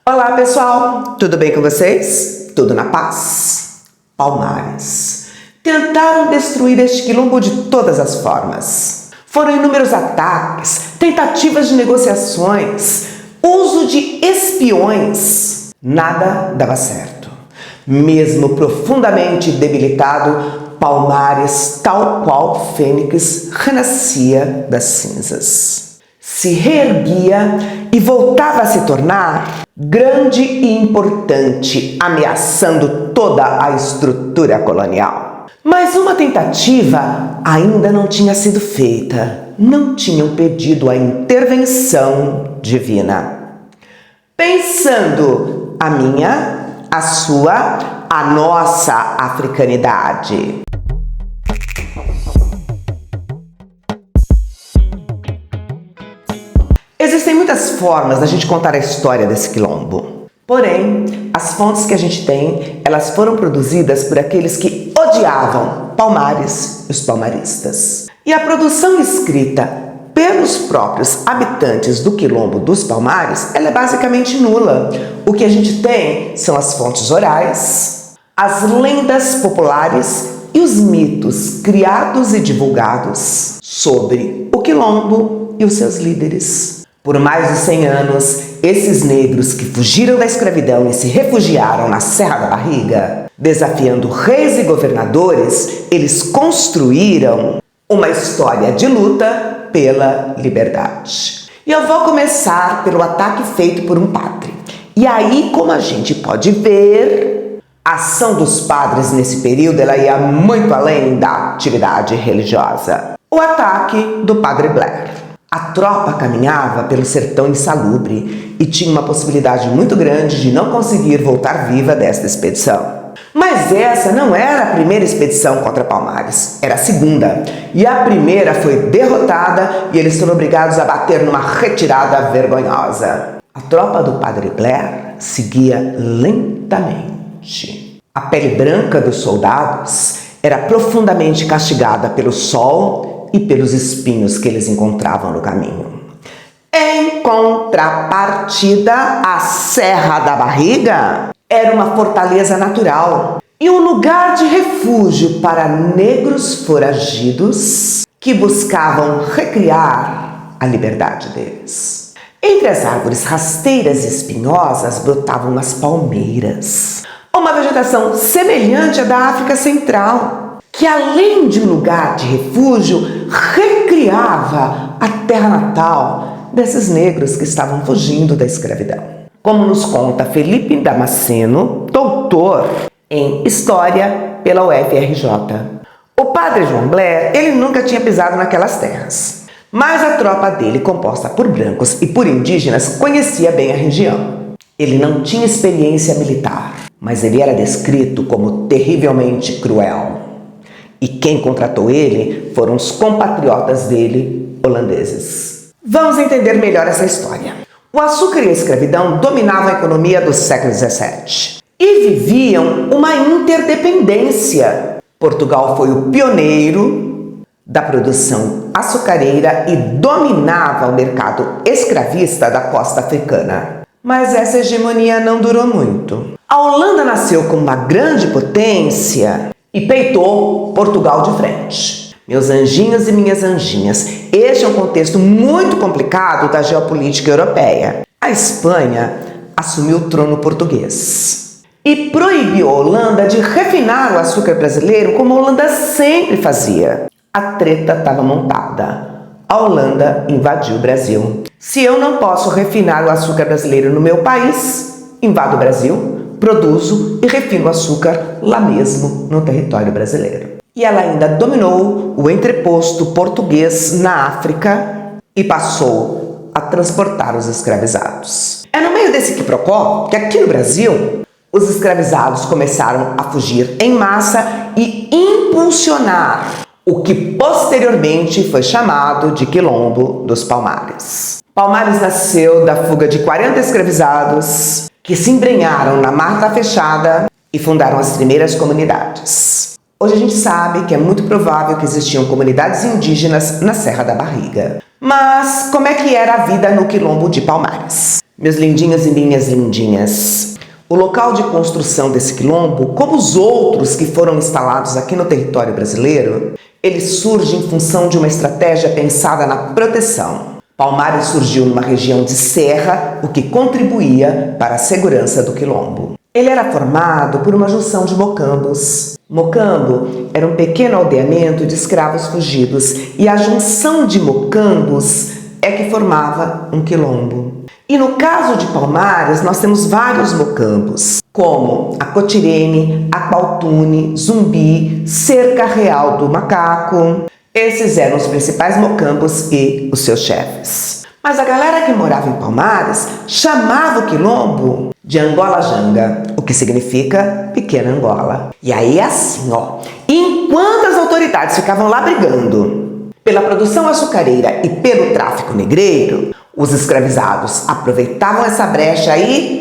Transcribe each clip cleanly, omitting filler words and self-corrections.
Olá pessoal, tudo bem com vocês? Tudo na paz? Palmares. Tentaram destruir este quilombo de todas as formas. Foram inúmeros ataques, tentativas de negociações, uso de espiões. Nada dava certo. Mesmo profundamente debilitado, Palmares, tal qual Fênix, renascia das cinzas. Se reerguia e voltava a se tornar grande e importante, ameaçando toda a estrutura colonial. Mas uma tentativa ainda não tinha sido feita. Não tinham pedido a intervenção divina. Pensando a minha, a sua, a nossa africanidade. Existem muitas formas da gente contar a história desse quilombo. Porém, as fontes que a gente tem, elas foram produzidas por aqueles que odiavam Palmares e os palmaristas. E a produção escrita pelos próprios habitantes do quilombo dos Palmares, ela é basicamente nula. O que a gente tem são as fontes orais, as lendas populares e os mitos criados e divulgados sobre o quilombo e os seus líderes. Por mais de 100 anos, esses negros que fugiram da escravidão e se refugiaram na Serra da Barriga, desafiando reis e governadores, eles construíram uma história de luta pela liberdade. E eu vou começar pelo ataque feito por um padre. E aí, como a gente pode ver, a ação dos padres nesse período ela ia muito além da atividade religiosa. O ataque do padre Blair. A tropa caminhava pelo sertão insalubre e tinha uma possibilidade muito grande de não conseguir voltar viva desta expedição. Mas essa não era a primeira expedição contra Palmares, era a segunda. E a primeira foi derrotada e eles foram obrigados a bater numa retirada vergonhosa. A tropa do padre Blair seguia lentamente. A pele branca dos soldados era profundamente castigada pelo sol e pelos espinhos que eles encontravam no caminho. Em contrapartida, a Serra da Barriga era uma fortaleza natural e um lugar de refúgio para negros foragidos que buscavam recriar a liberdade deles. Entre as árvores rasteiras e espinhosas brotavam as palmeiras, uma vegetação semelhante à da África Central, que além de um lugar de refúgio, recriava a terra natal desses negros que estavam fugindo da escravidão. Como nos conta Felipe Damasceno, doutor em História pela UFRJ. O padre João Blair, ele nunca tinha pisado naquelas terras, mas a tropa dele, composta por brancos e por indígenas, conhecia bem a região. Ele não tinha experiência militar, mas ele era descrito como terrivelmente cruel. E quem contratou ele foram os compatriotas dele, holandeses. Vamos entender melhor essa história. O açúcar e a escravidão dominavam a economia do século XVII e viviam uma interdependência. Portugal foi o pioneiro da produção açucareira e dominava o mercado escravista da costa africana. Mas essa hegemonia não durou muito. A Holanda nasceu como uma grande potência e peitou Portugal de frente. Meus anjinhos e minhas anjinhas, este é um contexto muito complicado da geopolítica europeia. A Espanha assumiu o trono português e proibiu a Holanda de refinar o açúcar brasileiro como a Holanda sempre fazia. A treta estava montada. A Holanda invadiu o Brasil. Se eu não posso refinar o açúcar brasileiro no meu país, invado o Brasil, produzo e refino o açúcar lá mesmo no território brasileiro. E ela ainda dominou o entreposto português na África e passou a transportar os escravizados. É no meio desse quiprocó que aqui no Brasil os escravizados começaram a fugir em massa e impulsionar o que posteriormente foi chamado de Quilombo dos Palmares. Palmares nasceu da fuga de 40 escravizados que se embrenharam na mata fechada e fundaram as primeiras comunidades. Hoje a gente sabe que é muito provável que existiam comunidades indígenas na Serra da Barriga. Mas como é que era a vida no Quilombo de Palmares? Meus lindinhos e minhas lindinhas, o local de construção desse quilombo, como os outros que foram instalados aqui no território brasileiro, ele surge em função de uma estratégia pensada na proteção. Palmares surgiu numa região de serra, o que contribuía para a segurança do quilombo. Ele era formado por uma junção de mocambos. Mocambo era um pequeno aldeamento de escravos fugidos e a junção de mocambos é que formava um quilombo. E no caso de Palmares, nós temos vários mocambos, como a Cotirene, Aqualtune, Zumbi, Cerca Real do Macaco. Esses eram os principais mocambos e os seus chefes. Mas a galera que morava em Palmares chamava o quilombo de Angola Janga, o que significa Pequena Angola. E aí assim, enquanto as autoridades ficavam lá brigando pela produção açucareira e pelo tráfico negreiro, os escravizados aproveitavam essa brecha e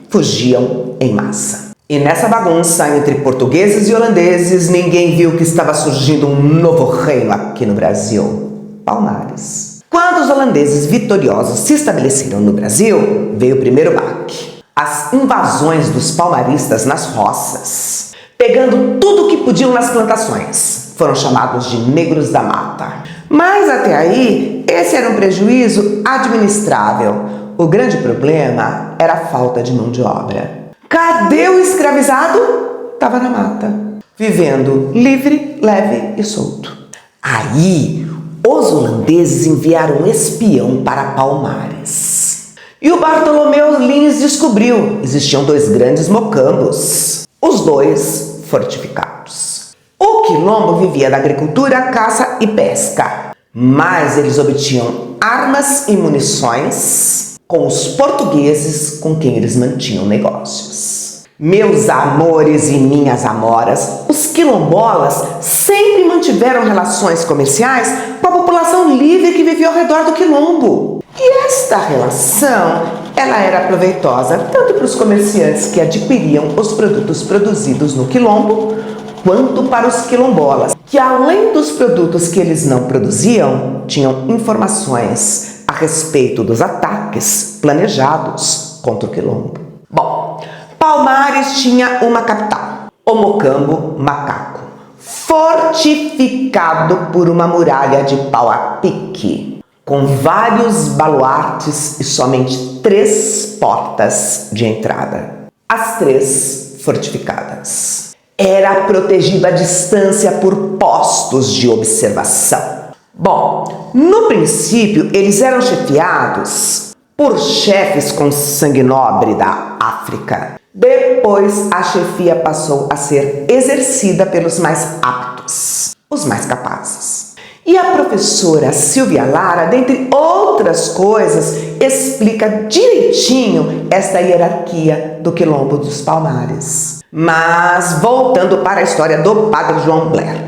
fugiam em massa. E nessa bagunça entre portugueses e holandeses, ninguém viu que estava surgindo um novo reino aqui no Brasil: Palmares. Quando os holandeses vitoriosos se estabeleceram no Brasil, veio o primeiro baque: as invasões dos palmaristas nas roças, pegando tudo o que podiam nas plantações. Foram chamados de negros da mata. Mas até aí, esse era um prejuízo administrável. O grande problema era a falta de mão de obra. Cadê o escravizado? Estava na mata, vivendo livre, leve e solto. Aí, os holandeses enviaram um espião para Palmares. E o Bartolomeu Lins descobriu: existiam dois grandes mocambos, os dois fortificados. O quilombo vivia da agricultura, caça e pesca, mas eles obtinham armas e munições com os portugueses com quem eles mantinham negócios. Meus amores e minhas amoras, os quilombolas sempre mantiveram relações comerciais com a população livre que vivia ao redor do quilombo. E esta relação, ela era proveitosa tanto para os comerciantes que adquiriam os produtos produzidos no quilombo, quanto para os quilombolas, que além dos produtos que eles não produziam, tinham informações a respeito dos ataques planejados contra o quilombo. Bom, Palmares tinha uma capital, o Mocambo Macaco, fortificado por uma muralha de pau a pique, com vários baluartes e somente 3 portas de entrada. As 3 fortificadas. Era protegido à distância por postos de observação. Bom, no princípio eles eram chefiados por chefes com sangue nobre da África. Depois a chefia passou a ser exercida pelos mais aptos, os mais capazes. E a professora Silvia Lara, dentre outras coisas, explica direitinho esta hierarquia do quilombo dos Palmares. Mas voltando para a história do padre João Blair.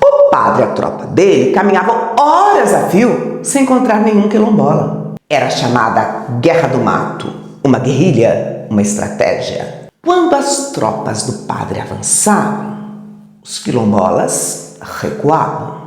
O padre e a tropa dele caminhavam horas a fio sem encontrar nenhum quilombola. Era chamada Guerra do Mato, uma guerrilha, uma estratégia. Quando as tropas do padre avançavam, os quilombolas recuavam.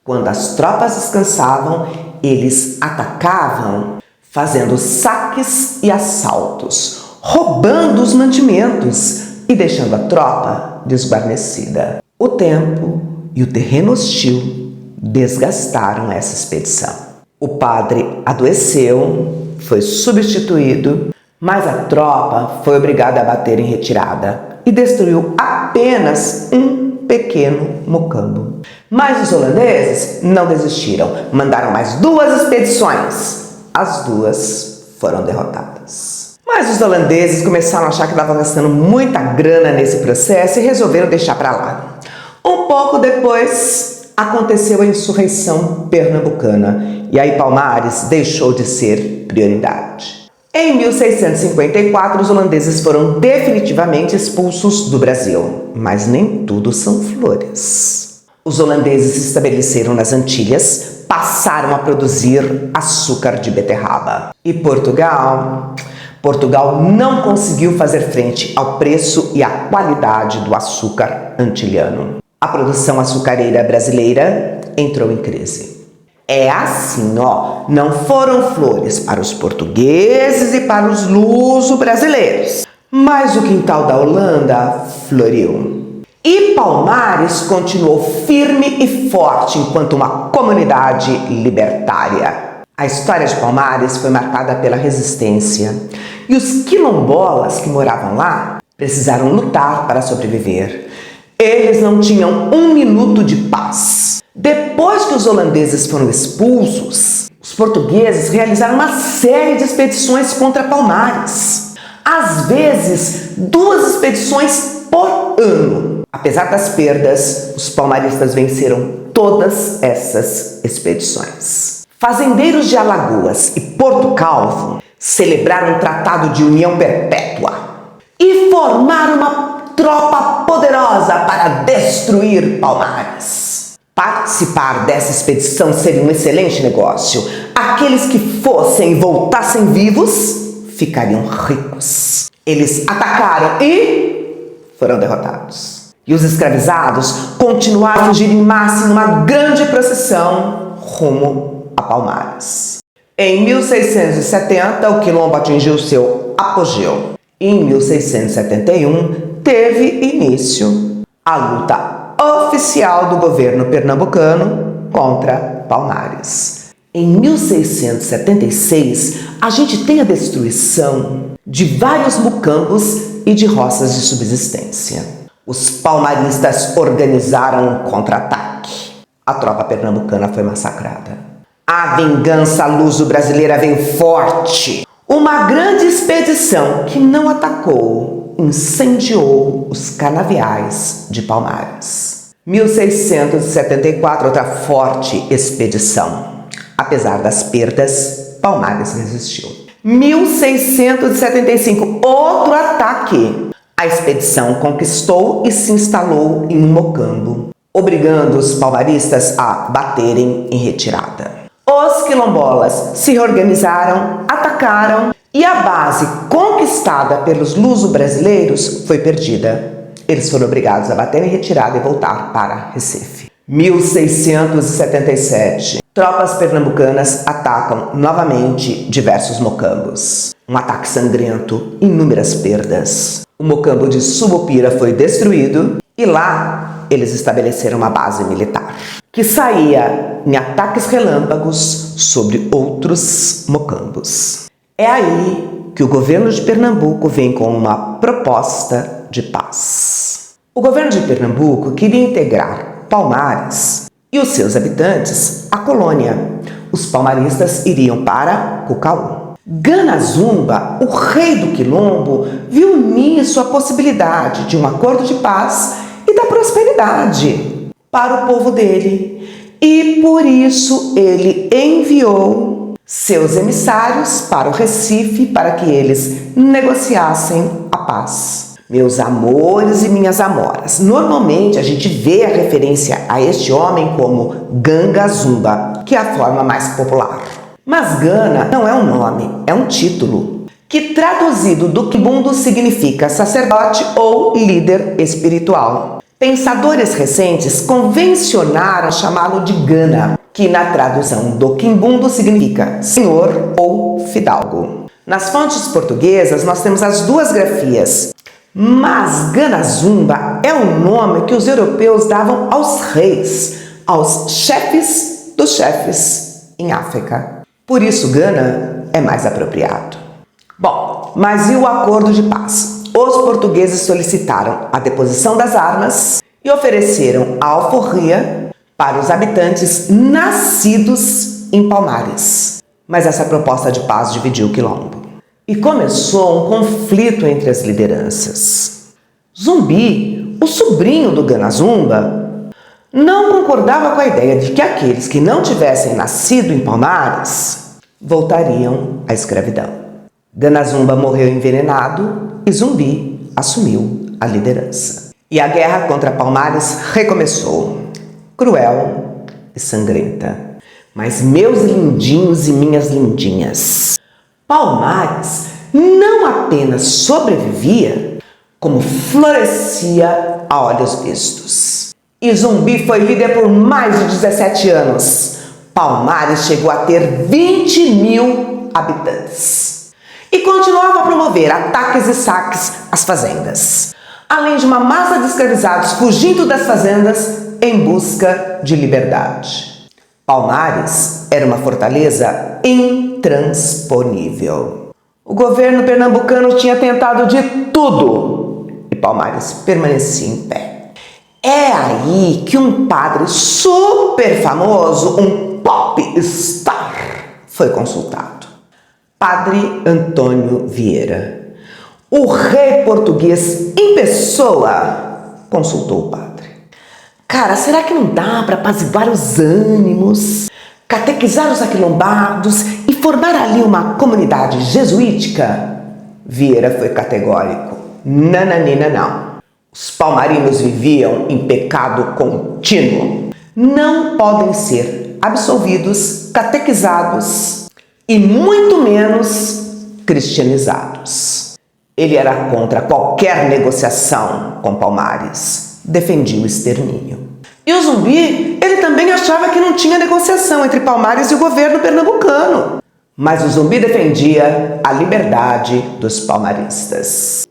Quando as tropas descansavam, eles atacavam, fazendo saques e assaltos, roubando os mantimentos e deixando a tropa desguarnecida. O tempo e o terreno hostil desgastaram essa expedição. O padre adoeceu, foi substituído, mas a tropa foi obrigada a bater em retirada e destruiu apenas um pequeno mocambo. Mas os holandeses não desistiram, mandaram mais 2 expedições. As 2 foram derrotadas. Mas os holandeses começaram a achar que estavam gastando muita grana nesse processo e resolveram deixar para lá. Um pouco depois, aconteceu a insurreição pernambucana e aí Palmares deixou de ser prioridade. Em 1654, os holandeses foram definitivamente expulsos do Brasil, mas nem tudo são flores. Os holandeses se estabeleceram nas Antilhas, passaram a produzir açúcar de beterraba. E Portugal não conseguiu fazer frente ao preço e à qualidade do açúcar antilhano. A produção açucareira brasileira entrou em crise. É assim, ó, não foram flores para os portugueses e para os luso-brasileiros, mas o quintal da Holanda floriu. E Palmares continuou firme e forte enquanto uma comunidade libertária. A história de Palmares foi marcada pela resistência, e os quilombolas que moravam lá precisaram lutar para sobreviver. Eles não tinham um minuto de paz. Depois que os holandeses foram expulsos, os portugueses realizaram uma série de expedições contra Palmares. Às vezes, 2 expedições por ano. Apesar das perdas, os palmaristas venceram todas essas expedições. Fazendeiros de Alagoas e Porto Calvo celebraram um tratado de união perpétua e formaram uma tropa poderosa para destruir Palmares. Participar dessa expedição seria um excelente negócio. Aqueles que fossem e voltassem vivos ficariam ricos. Eles atacaram e foram derrotados. E os escravizados continuaram a fugir em massa em uma grande procissão rumo a Palmares. Em 1670, o quilombo atingiu seu apogeu. Em 1671, teve início a luta oficial do governo pernambucano contra Palmares. Em 1676, a gente tem a destruição de vários mucambos e de roças de subsistência. Os palmaristas organizaram um contra-ataque. A tropa pernambucana foi massacrada. A vingança luso-brasileira veio forte. Uma grande expedição que não atacou, incendiou os canaviais de Palmares. 1674, outra forte expedição. Apesar das perdas, Palmares resistiu. 1675, outro ataque. A expedição conquistou e se instalou em Mocambo, obrigando os palmaristas a baterem em retirada. Os quilombolas se reorganizaram, atacaram e a base conquistada pelos luso-brasileiros foi perdida. Eles foram obrigados a bater em retirada e voltar para Recife. 1677. Tropas pernambucanas atacam novamente diversos mocambos. Um ataque sangrento, inúmeras perdas. O mocambo de Subupira foi destruído e lá eles estabeleceram uma base militar que saía em ataques relâmpagos sobre outros mocambos. É aí que o governo de Pernambuco vem com uma proposta de paz. O governo de Pernambuco queria integrar Palmares e os seus habitantes à colônia. Os palmaristas iriam para Cucaú. Gana Zumba, o rei do quilombo, viu nisso a possibilidade de um acordo de paz e da prosperidade para o povo dele. E por isso ele enviou seus emissários para o Recife para que eles negociassem a paz. Meus amores e minhas amoras, normalmente a gente vê a referência a este homem como Ganga Zumba, que é a forma mais popular. Mas Gana não é um nome, é um título, que traduzido do quimbundo significa sacerdote ou líder espiritual. Pensadores recentes convencionaram chamá-lo de Gana, que na tradução do quimbundo significa senhor ou fidalgo. Nas fontes portuguesas nós temos as duas grafias, mas Gana Zumba é o nome que os europeus davam aos reis, aos chefes dos chefes em África. Por isso, Gana é mais apropriado. Bom, mas e o acordo de paz? Os portugueses solicitaram a deposição das armas e ofereceram a alforria para os habitantes nascidos em Palmares. Mas essa proposta de paz dividiu o quilombo. E começou um conflito entre as lideranças. Zumbi, o sobrinho do Gana Zumba, não concordava com a ideia de que aqueles que não tivessem nascido em Palmares voltariam à escravidão. Gana Zumba morreu envenenado e Zumbi assumiu a liderança. E a guerra contra Palmares recomeçou, cruel e sangrenta. Mas meus lindinhos e minhas lindinhas, Palmares não apenas sobrevivia, como florescia a olhos vistos. E Zumbi foi líder por mais de 17 anos. Palmares chegou a ter 20 mil habitantes e continuava a promover ataques e saques às fazendas, além de uma massa de escravizados fugindo das fazendas em busca de liberdade. Palmares era uma fortaleza intransponível. O governo pernambucano tinha tentado de tudo e Palmares permanecia em pé. É aí que um padre super famoso, um pop star, foi consultado. Padre Antônio Vieira. O rei português em pessoa consultou o padre. Cara, será que não dá para apaziguar os ânimos, catequizar os aquilombados e formar ali uma comunidade jesuítica? Vieira foi categórico. Nananina não. Os palmarinos viviam em pecado contínuo. Não podem ser absolvidos, catequizados e muito menos cristianizados. Ele era contra qualquer negociação com Palmares. Defendia o extermínio. E o Zumbi, ele também achava que não tinha negociação entre Palmares e o governo pernambucano. Mas o Zumbi defendia a liberdade dos palmaristas.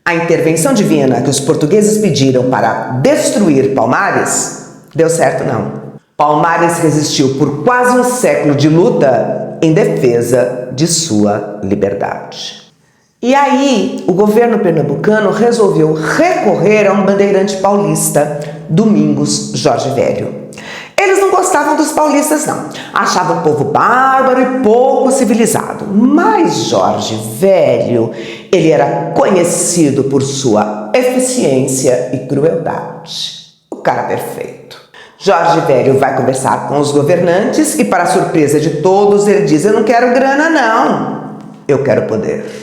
A intervenção divina que os portugueses pediram para destruir Palmares deu certo não. Palmares resistiu por quase um século de luta em defesa de sua liberdade. E aí, o governo pernambucano resolveu recorrer a um bandeirante paulista, Domingos Jorge Velho. Eles não gostavam dos paulistas, não. Achavam o povo bárbaro e pouco civilizado. Mas Jorge Velho, ele era conhecido por sua eficiência e crueldade. O cara perfeito. Jorge Velho vai conversar com os governantes e, para a surpresa de todos, ele diz: eu não quero grana, não. Eu quero poder.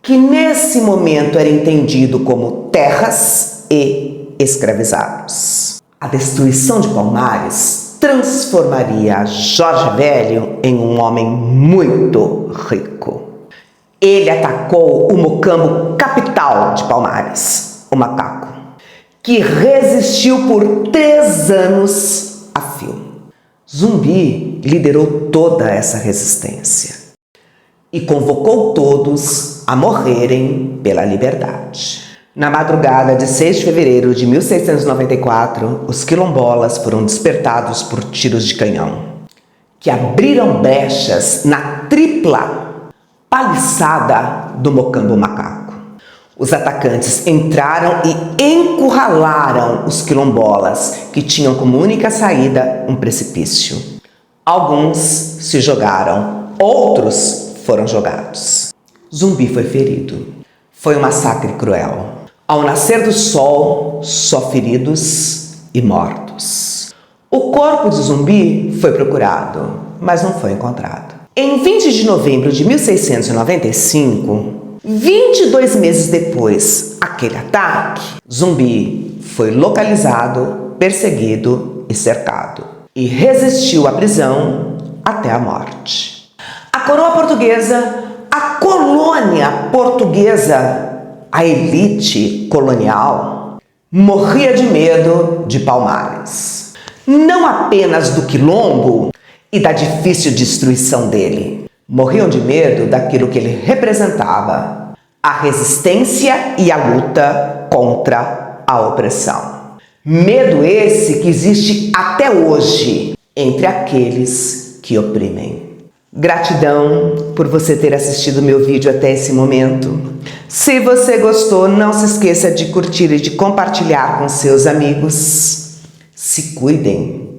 Que nesse momento era entendido como terras e escravizados. A destruição de Palmares transformaria Jorge Velho em um homem muito rico. Ele atacou o mocambo capital de Palmares, o macaco, que resistiu por 3 anos a fio. Zumbi liderou toda essa resistência e convocou todos a morrerem pela liberdade. Na madrugada de 6 de fevereiro de 1694, os quilombolas foram despertados por tiros de canhão, que abriram brechas na tripla paliçada do mocambo macaco. Os atacantes entraram e encurralaram os quilombolas, que tinham como única saída um precipício. Alguns se jogaram, outros foram jogados. Zumbi foi ferido. Foi um massacre cruel. Ao nascer do sol, só feridos e mortos. O corpo de Zumbi foi procurado, mas não foi encontrado. Em 20 de novembro de 1695, 22 meses depois daquele ataque, Zumbi foi localizado, perseguido e cercado. E resistiu à prisão até a morte. A coroa portuguesa, a colônia portuguesa, a elite colonial, morria de medo de Palmares. Não apenas do quilombo e da difícil destruição dele. Morriam de medo daquilo que ele representava, a resistência e a luta contra a opressão. Medo esse que existe até hoje entre aqueles que oprimem. Gratidão por você ter assistido meu vídeo até esse momento. Se você gostou, não se esqueça de curtir e de compartilhar com seus amigos. Se cuidem.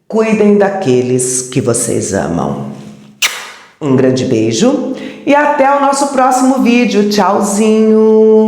Cuidem daqueles que vocês amam. Um grande beijo e até o nosso próximo vídeo. Tchauzinho!